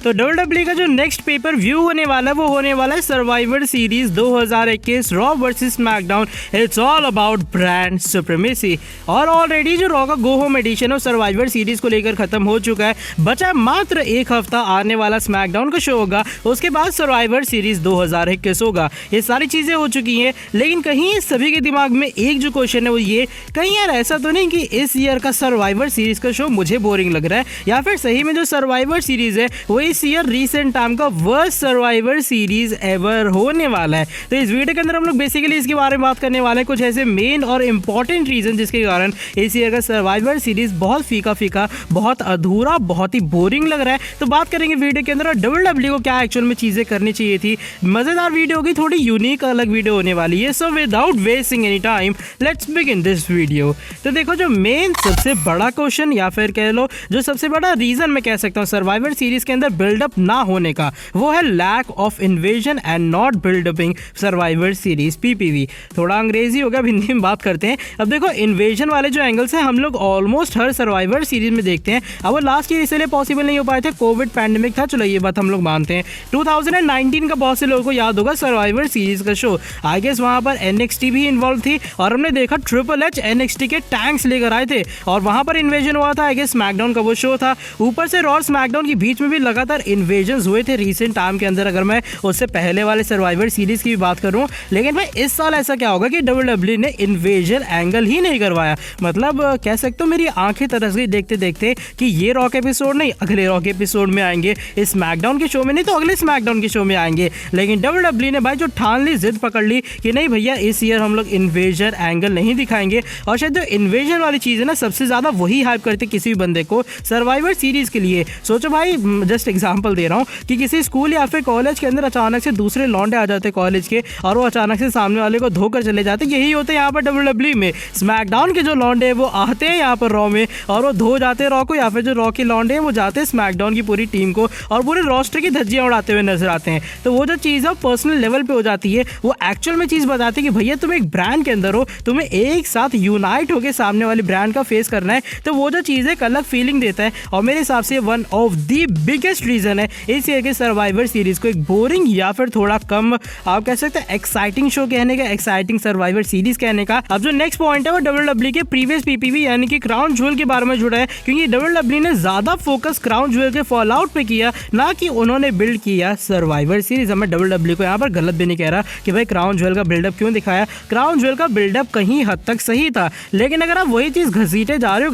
तो WWE का जो नेक्स्ट पेपर व्यू होने वाला है वो होने वाला है survivor series 2021 raw versus SmackDown. It's all about brand supremacy. और ऑलरेडी जो रॉ का गो होम एडिशन और सर्वाइवर सीरीज को लेकर खत्म हो चुका है, बचा मात्र एक हफ्ता आने वाला स्मैकडाउन का शो होगा, उसके बाद सर्वाइवर सीरीज 2021 होगा। ये सारी चीजें हो चुकी हैं, लेकिन कहीं सभी के दिमाग में एक जो क्वेश्चन है वो ये, कहीं यार ऐसा तो नहीं कि इस ईयर का सर्वाइवर सीरीज का शो मुझे बोरिंग लग रहा है, या फिर सही में जो सर्वाइवर सीरीज है वो इस ईयर रीसेंट टाइम का वर्स्ट सर्वाइवर सीरीज एवर होने वाला है। तो इस वीडियो के अंदर हम लोग बेसिकली इसके बारे में बात करने वाले हैं, कुछ ऐसे मेन और इंपॉर्टेंट रीजन जिसके कारण इस ईयर का सर्वाइवर सीरीज बहुत फीका फीका, बहुत अधूरा, बहुत ही बोरिंग लग रहा है। तो बात करेंगे वीडियो के अंदर और WWE को क्या एक्चुअल में चीजें करनी चाहिए थी। मजेदार वीडियो होगी, थोड़ी यूनिक अलग वीडियो होने वाली है। So without wasting any time let's begin this video. तो देखो, जो मेन सबसे बड़ा क्वेश्चन या फिर कह लो जो सबसे बड़ा रीजन मैं कह सकता हूँ सर्वाइवर सीरीज के अंदर बिल्डअप ना होने का, वो है lack of invasion and not building up survivor series PPV। थोड़ा अंग्रेजी हो गया, हिंदी में बात करते हैं। अब देखो, इन्वेजन वाले जो एंगल्स हैं हम लोग ऑलमोस्ट हर सर्वाइवर सीरीज में देखते हैं। अब वो लास्ट ईयर इसलिए पॉसिबल नहीं हो पाए थे, कोविड पैंडेमिक था, चलो ये बात हम लोग मानते हैं। 2019 का बहुत से लोगों को याद होगा सर्वाइवर सीरीज का शो, आई गेस वहां पर NXT भी इन्वॉल्व थी और हमने देखा ट्रिपल एच NXT के टैंक्स लेकर आए थे और वहां पर इन्वेजन हुआ था। आई गेस स्मैकडाउन का वो शो था। ऊपर से रॉ स्मैकडाउन के बीच में भी लगातार इन्वेजन हुए थे रिसेंट टाइम के अंदर, अगर मैं उससे पहले वाले सर्वाइवर सीरीज की भी बात करूं। लेकिन भाई इस साल ऐसा क्या होगा कि WWE ने इन्वेजन एंगल ही नहीं करवाया। मतलब कह सकते हो मेरी आंखें तरस गई देखते देखते कि ये रॉ के एपिसोड नहीं अगले रॉ के एपिसोड में आएंगे, इस स्मैकडाउन के शो में नहीं तो अगले स्मैकडाउन के शो में आएंगे। लेकिन WWE ने भाई जो ठान ली, जिद पकड़ ली कि नहीं भैया इस ईयर हम लोग इन्वेजन एंगल नहीं दिखाएंगे। और शायद जो इन्वेजन वाली चीज़ है ना, सबसे ज़्यादा वही हाइप करते किसी भी बंदे को सर्वाइवर सीरीज के लिए। सोचो भाई, जस्ट एग्जांपल दे रहा हूँ कि किसी स्कूल या फिर कॉलेज के अंदर अचानक से दूसरे लौंडे आ जाते कॉलेज के और वो अचानक से सामने वाले को धोकर चले जाते। यही होते यहाँ पर WWE में। स्मैकडाउन के जो लौंडे हैं वो आते हैं यहाँ पर रॉ में और वो धो जाते हैं रॉ को, या फिर जो रॉ के लौंडे हैं वो जाते हैं स्मैकडाउन की पूरी टीम को और पूरे रोस्टर की धज्जियां उड़ाते हुए नजर आते हैं। तो वो जो चीज़ है पर्सनल लेवल पे हो जाती है, वो एक्चुअल में चीज़ बताती है कि भैया तुम एक ब्रांड के अंदर हो, तुम्हें एक साथ यूनाइट होकर सामने वाली ब्रांड का फेस करना है। तो वो जो चीज़ है एक अलग फीलिंग देता है और मेरे हिसाब से one of the biggest reason है इस ईयर के सर्वाइवर सीरीज को एक बोरिंग या फिर थोड़ा कम आप कह सकते हैं एक्साइटिंग शो कहने का, एक्साइटिंग सर्वाइवर सीरीज कहने का। अब जो नेक्स्ट पॉइंट है वो WWE के प्रीवियस PPV यानी कि क्राउन ज्वेल के बारे में जुड़ा है, क्योंकि WWE ने ज्यादा फोकस क्राउन ज्वेल के फॉल आउट पे किया, ना कि उन्होंने बिल्ड किया सर्वाइवर सीरीज। मैं WWE को यहाँ पर गलत भी नहीं कह रहा कि भाई क्राउन ज्वेल का बिल्डअप क्यों दिखाया। क्राउन ज्वेल का बिल्डअप कहीं हद तक सही था, लेकिन अगर आप वही चीज घसीटे जा रहे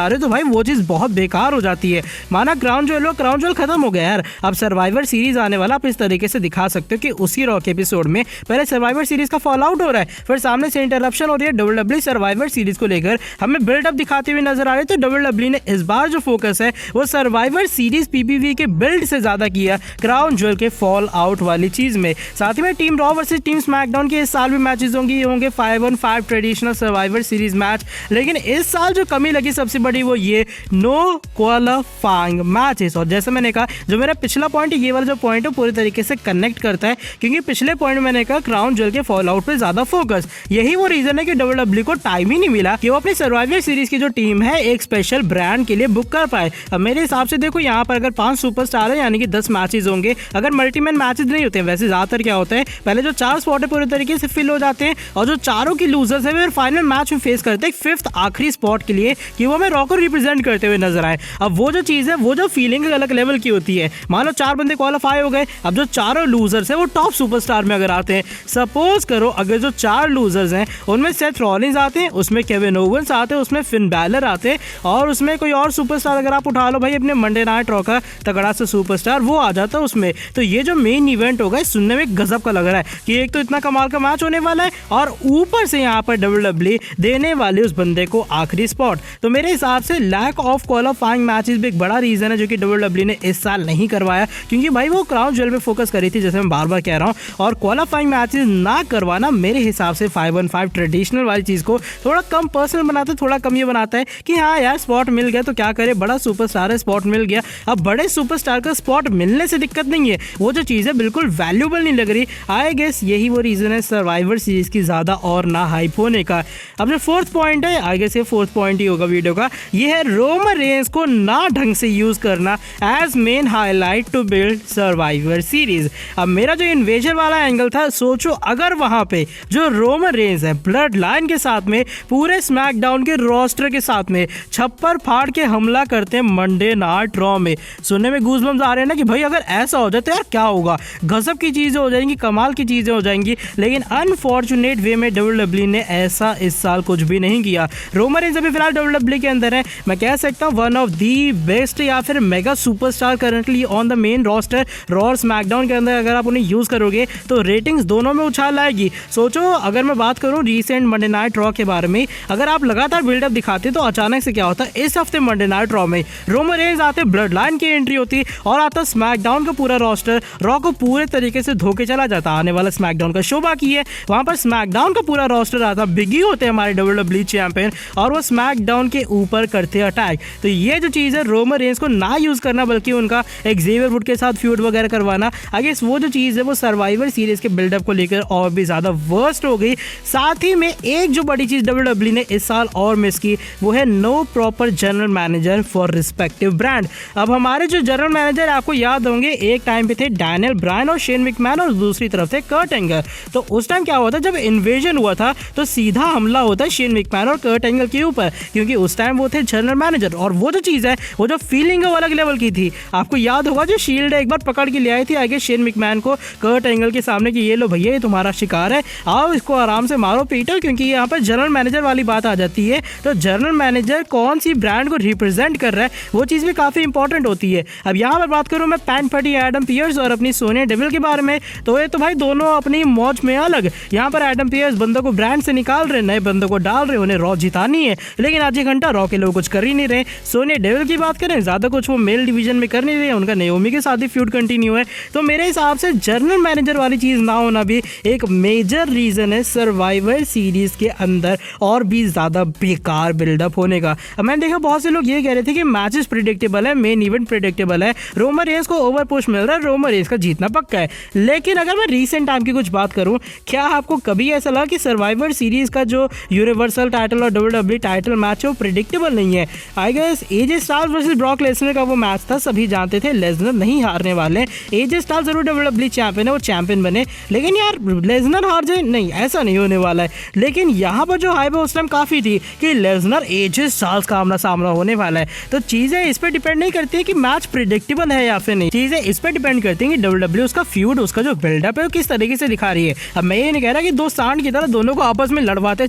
हो तो भाई वो चीज बहुत बेकार हो जाती है। माना क्राउन ज्वेल खत्म हो गया यार, अब सर्वाइवर सीरीज आने वाला आप इस तरीके से दिखा सकते हो कि उसी रॉ के एपिसोड में पहले सर्वाइवर सीरीज का फॉल आउट हो रहा है, फिर सामने से इंटरप्शन हो रही है। WWE सर्वाइवर सीरीज को लेकर हमें बिल्डअप दिखाते हुए नजर आ रहे हैं। तो WWE ने इस बार जो फोकस है वो सर्वाइवर सीरीज PPV के बिल्ड से ज्यादा किया क्राउन ज्वेल के फॉल आउट वाली चीज में। साथ ही में team raw versus team SmackDown के इस साल भी मैचेस होंगे 5-on-5 traditional survivor series match. लेकिन इस साल जो कमी लगी सबसे बड़ी वो ये नो क्वालिफाइंग मैचेस। और जैसे मैंने कहा, जो मेरा पिछला पॉइंट ये वाला जो पॉइंट है पूरी तरीके से कनेक्ट करता है, क्योंकि पिछले पॉइंट में मैंने कहा क्राउन ज्वेल के फॉल आउट पे ज्यादा फोकस। यही वो रीजन है कि WWE को टाइम ही नहीं मिला कि वो अपनी सर्वाइवर सीरीज की जो टीम है एक स्पेशल ब्रांड के लिए बुक कर पाए। अब मेरे हिसाब से देखो, यहाँ पर अगर 5 सुपरस्टार है यानी कि 10 मैचेस होंगे। अगर मल्टीमैन मैचेस नहीं होते हैं, वैसे ज्यादातर क्या होता है पहले जो 4 स्पॉट है पूरे तरीके से फिल हो जाते हैं और जो चारों की लूजर्स है फिर फाइनल मैच में फेस करते हैं 5th आखिरी स्पॉट के लिए कि वो हमें रॉ को रिप्रेजेंट करते हुए नजर आए। अब वो जो चीज है, वो जो फीलिंग अलग लेवल की होती है। मान लो 4 बंदे क्वालिफाई हो गए, अब जो चारों लूजर्स है वो टॉप सुपरस्टार में अगर आते हैं, सपोज करो अगर जो 4 लूजर्स हैं उनमें सेथ रॉलिंस आते हैं, उसमें केविन ओवेंस आते हैं, उसमें फिन बैलर आते हैं और उसमें कोई और सुपरस्टार अगर आप उठा लो भाई अपने मंडे नाइट रॉ का तगड़ा सा सुपरस्टार, वो आ जाता है उसमें। तो ये जो मेन इवेंट होगा सुनने में गजब का लग रहा है कि एक तो इतना कमाल का मैच होने वाला है और ऊपर से यहाँ पर WWE देने वाले उस बंदे को आखिरी स्पॉट। तो मेरे हिसाब से लैक ऑफ क्वालिफाइंग मैचेस भी एक बड़ा रीजन है जो कि WWE ने इस साल नहीं करवाया, क्योंकि भाई वो क्राउन ज्वेल पे फोकस करी थी जैसे मैं बार बार कह रहा हूँ। और क्वालिफाइंग मैचेस ना करवाना मेरे हिसाब से 5-on-5 ट्रेडिशनल वाली चीज को थोड़ा कम पर्सनल बनाता है, थोड़ा कम ये बनाता है कि हाँ यार स्पॉट मिल गया तो क्या करे, बड़ा सुपरस्टार है स्पॉट मिल गया। अब बड़े सुपरस्टार का स्पॉट मिलने से दिक्कत नहीं है, वो जो चीज़ है बिल्कुल वैल्यूबल नहीं लग रही। आई गेस यही वो रीज़न है सर्वाइवर सीरीज की ज़्यादा और ना हाइप होने का। अब जो 4th पॉइंट है, आई गेस ये 4th पॉइंट ही होगा वीडियो का, ये है रोमन रेंस को ना ढंग से यूज़ करना as main highlight to build Survivor Series. अब मेरा जो इन्वेजन वाला एंगल था, सोचो अगर वहां पे जो रोमन रेंज है ब्लड लाइन के साथ में पूरे स्मैकडाउन के रोस्टर के साथ में छप्पर फाड़ के हमला करते हैं मंडे नाइट रॉ में। सुनने में गूज़बम्स आ रहे हैं ना कि भाई अगर ऐसा हो जाए तो यार क्या होगा, गजब की चीज़ें हो जाएंगी, कमाल की चीज़ें हो जाएंगी। लेकिन अनफॉर्चुनेट वे में WWE ने ऐसा इस साल कुछ भी नहीं किया। रोमन रेंज अभी फिलहाल WWE के अंदर है, मैं कह सकता हूँ वन ऑफ दी बेस्ट या फिर mega superstar currently on the main roster Raw और स्मैकडाउन के अंदर। अगर आप उन्हें यूज़ करोगे तो रेटिंग्स दोनों में उछाल आएगी। सोचो अगर मैं बात करूँ रिसेंट मंडे नाइट रॉ के बारे में, अगर आप लगातार बिल्डअप दिखाते तो अचानक से क्या होता है, इस हफ्ते मंडे नाइट रॉ में रोमन रेंज आते, ब्लड लाइन की एंट्री होती और आता स्मैकडाउन का पूरा रोस्टर रॉ को पूरे तरीके से धोके चला जाता। आने वाला स्मैकडाउन का शो बाकी है, वहां पर स्मैकडाउन का पूरा रोस्टर आता, बिगी होते हमारे WWE चैंपियन और वो स्मैकडाउन के ऊपर करते अटैक। तो ये जो चीज़ है रोमन रेंज को ना यूज़ करना बल्कि उनका एक्सेवियर वुड के साथ फ्यूड वगैरह करवाना, आई गेस वो जो चीज़ है वो सर्वाइवर सीरीज के बिल्डअप को लेकर और भी ज़्यादा वर्स्ट हो गई। साथ ही में एक जो बड़ी चीज़ WWE ने इस साल और मिस की वो है no proper general manager for respective brand. अब हमारे जो जनरल मैनेजर आपको याद होंगे एक टाइम पे थे डैनियल ब्रायन और शेन मैकमैन और दूसरी तरफ थे कर्ट एंगल। तो उस टाइम क्या हुआ था, जब इन्वेजन हुआ था तो सीधा हमला होता है शेन मैकमैन और कर्ट एंगल के ऊपर, क्योंकि उस टाइम वो थे जनरल मैनेजर। और वो जो चीज़ है वो जो फीलिंग है वो अलग लेवल की थी। आपको याद होगा जो शील्ड एक बार पकड़ के ले आई थी आगे शेन मैकमैन को कर्ट एंगल के सामने कि ये लो भैया ये तुम्हारा शिकार है, आओ इसको आराम से मारो पीटो, क्योंकि यहाँ पर जनरल मैनेजर वाली बात आ जाती है। तो जनरल मैनेजर कौन सी ब्रांड को रिप्रेजेंट कर रहा है वो चीज़ भी काफ़ी इंपॉर्टेंट होती है। अब यहाँ पर बात करूँ मैं पैन फटी एडम पियर्स और अपनी सोनिया डेविल के बारे में, तो ये तो भाई दोनों अपनी मौज में अलग। यहाँ पर एडम पियर्स बंदों को ब्रांड से निकाल रहे, नए बंदों को डाल रहे, उन्हें रॉ जितानी है, लेकिन आज एक घंटा रॉ के लोग कुछ कर ही नहीं रहे। सोनिया डेविल की बात करें ज़्यादा कुछ वो मेल डिवीजन में कर नहीं रहे, उनका नाओमी के साथ ही फ्यूड कंटिन्यू है। तो मेरे हिसाब से जनरल मैनेजर वाली चीज़ ना होना भी एक मेजर रीज़न है सर्वाइवर सीरीज़ के अंदर और भी ज़्यादा बेकार बिल्डअप होने का। अब मैंने देखा बहुत से लोग ये कह रहे थे कि मैचेस प्रिडिक्टेबल है, मेन इवेंट प्रिडिक्टेबल है, रोमन रेंज को ओवर पुश मिल रहा है, रोमन रेंज का जीतना पक्का है। लेकिन अगर मैं रीसेंट टाइम की कुछ बात करूं, क्या आपको कभी ऐसा लगा कि सर्वाइवर सीरीज का जो यूनिवर्सल टाइटल और WWE टाइटल मैच है वो प्रिडिक्टेबल नहीं है? I guess AJ Styles versus Brock Lesnar का वो मैच था, सभी जानते थे लेसनर नहीं हारने वाले। एजे स्टाइल्स जरूर WWE चैंपियन है, वो चैंपियन बने, लेकिन यार लेसनर हार जाए नहीं, ऐसा नहीं होने वाला है। लेकिन यहाँ पर जो हाइप है उस टाइम काफ़ी थी कि लेसनर एजे स्टाइल्स का आमना सामना होने वाला है। तो चीज़ें इस पर डिपेंड नहीं करती है कि मैच प्रिडिक्टेबल है या फिर नहीं, चीज़ें इस पर डिपेंड करती हैं कि WWE उसका फ्यूड, उसका जो बिल्डअप है वो किस तरीके से दिखा रही है। अब मैं ये नहीं कह रहा कि दो सांड की तरह दोनों को आपस में लड़वाते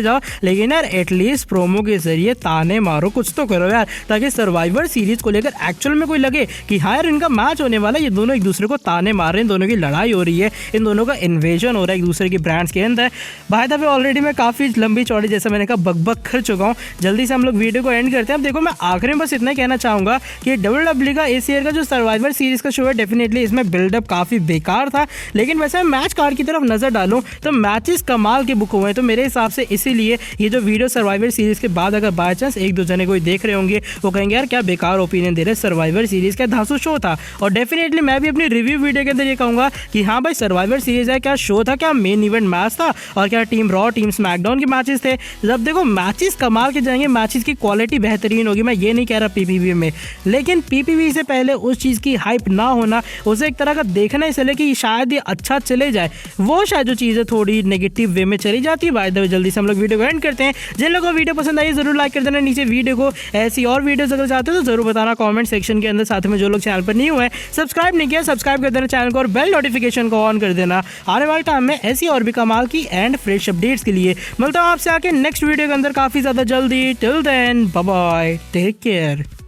जाओ, लेकिन यार एटलीस्ट प्रोमो के जरिए ताने मारो, कुछ तो करो यार, ताकि सर्वाइवर सीरीज को लेकर एक्चुअल में कोई लगे कि हाँ यार इनका मैच होने वाला है, ये दोनों एक दूसरे को ताने मार रहे हैं, दोनों की लड़ाई हो रही है, इन दोनों का इन्वेजन हो रहा है एक दूसरे की ब्रांड्स के अंदर। बाय द वे ऑलरेडी मैं काफ़ी लंबी चौड़ी जैसा मैंने कहा बकबक कर चुका हूँ, जल्दी से हम लोग वीडियो को एंड करते हैं। अब देखो मैं आखिर में बस इतना कहना चाहूँगा कि WWE का इस ईयर का जो सर्वाइवर सीरीज का शो है डेफिनेटली इसमें बिल्डअप काफ़ी बेकार था, लेकिन वैसे मैच कार्ड की तरफ नज़र डालूँ तो मैचेस कमाल के बुक हुए हैं। तो मेरे हिसाब से इसीलिए ये जो वीडियो सर्वाइवर सीरीज़ के बाद अगर बाय चांस एक दो जने कोई देख रहे होंगे वो कहेंगे यार क्या बेकार ओपिनियन दे रहे, सर्वाइवर सीरीज़ का धांसू शो था। और डेफिनेटली मैं भी अपनी रिव्यू वीडियो के अंदर ये कहूँगा कि हाँ भाई सर्वाइवर सीरीज़ है, क्या शो था, क्या मेन इवेंट मैच था, और क्या टीम रॉ टीम स्मैकडाउन के मैचेस थे। जब देखो मैचेस कमाल के जाएंगे, मैचेस की क्वालिटी बेहतरीन होगी, मैं ये नहीं कह रहा PPV में, लेकिन PPV से पहले उस चीज़ की हाइप ना होना, उसे एक तरह का देखना इसलिए कि शायद ये अच्छा चले जाए, वो शायद जो चीज़ें थोड़ी नेगेटिव वे में चली जाती है। बाय द वे जल्दी से हम लोग वीडियो को एंड करते हैं। जिन लोगों को वीडियो पसंद आई जरूर लाइक कर देना नीचे वीडियो को, ऐसी और वीडियोस अगर चाहते हो तो जरूर बताना कमेंट सेक्शन के अंदर। साथ में जो लोग चैनल पर नहीं हुए हैं सब्सक्राइब नहीं किया सब्सक्राइब कर देना चैनल को और बेल नोटिफिकेशन को ऑन कर देना। आने वाले टाइम में ऐसी और भी कमाल की एंड फ्रेश अपडेट्स के लिए मिलता हूँ आपसे आके नेक्स्ट वीडियो के अंदर काफ़ी ज़्यादा जल्दी। Till then bye bye, take care.